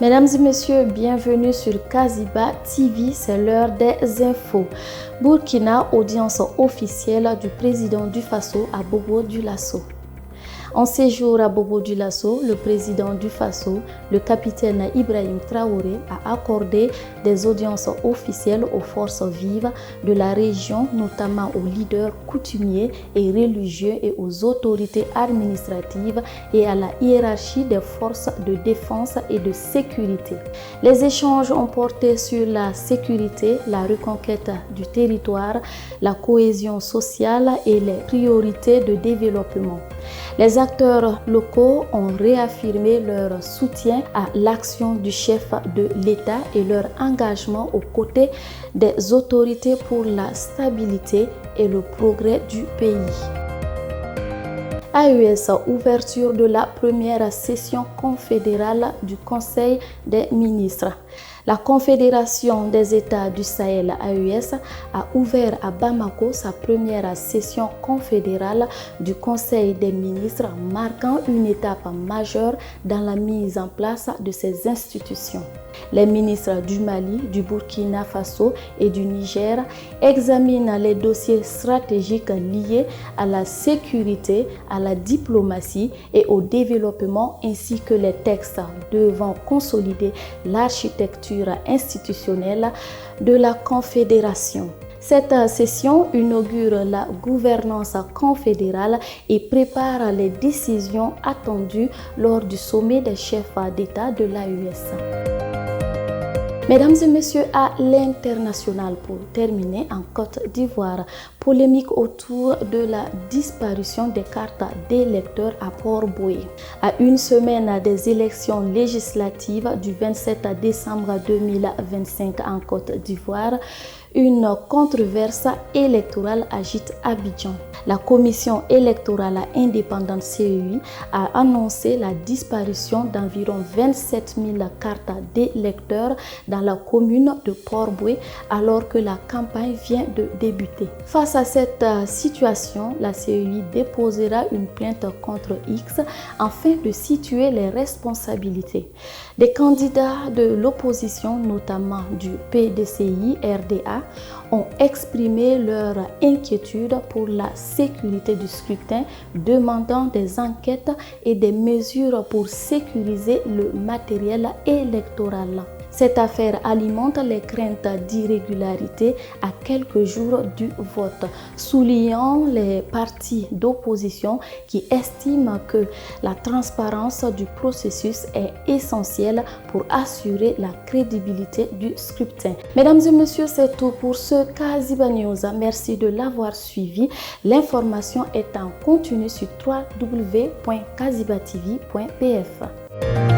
Mesdames et messieurs, bienvenue sur Kaziba TV, c'est l'heure des infos. Burkina, audience officielle du président du Faso à Bobo-Dioulasso. En séjour à Bobo-Dioulasso, le président du Faso, le capitaine Ibrahim Traoré, a accordé des audiences officielles aux forces vives de la région, notamment aux leaders coutumiers et religieux et aux autorités administratives et à la hiérarchie des forces de défense et de sécurité. Les échanges ont porté sur la sécurité, la reconquête du territoire, la cohésion sociale et les priorités de développement. Les acteurs locaux ont réaffirmé leur soutien à l'action du chef de l'État et leur engagement aux côtés des autorités pour la stabilité et le progrès du pays. AES, ouverture de la première session confédérale du Conseil des ministres. La Confédération des États du Sahel, AES, a ouvert à Bamako sa première session confédérale du Conseil des ministres, marquant une étape majeure dans la mise en place de ces institutions. Les ministres du Mali, du Burkina Faso et du Niger examinent les dossiers stratégiques liés à la sécurité, à la diplomatie et au développement, ainsi que les textes devant consolider l'architecture institutionnelle de la Confédération. Cette session inaugure la gouvernance confédérale et prépare les décisions attendues lors du sommet des chefs d'État de l'AES. Mesdames et messieurs, à l'international, pour terminer, en Côte d'Ivoire, polémique autour de la disparition des cartes d'électeurs à Port-Boué. À une semaine des élections législatives du 27 décembre 2025 en Côte d'Ivoire, une controverse électorale agite Abidjan. La commission électorale indépendante CEI a annoncé la disparition d'environ 27 000 cartes d'électeurs dans la commune de Port-Boué alors que la campagne vient de débuter. Face à cette situation, la CEI déposera une plainte contre X afin de situer les responsabilités. Des candidats de l'opposition, notamment du PDCI-RDA, ont exprimé leur inquiétude pour la sécurité du scrutin, demandant des enquêtes et des mesures pour sécuriser le matériel électoral. Cette affaire alimente les craintes d'irrégularité à quelques jours du vote, soulignant les partis d'opposition qui estiment que la transparence du processus est essentielle pour assurer la crédibilité du scrutin. Mesdames et messieurs, c'est tout pour ce Kaziba News. Merci de l'avoir suivi. L'information est en continu sur www.kazibatv.pf.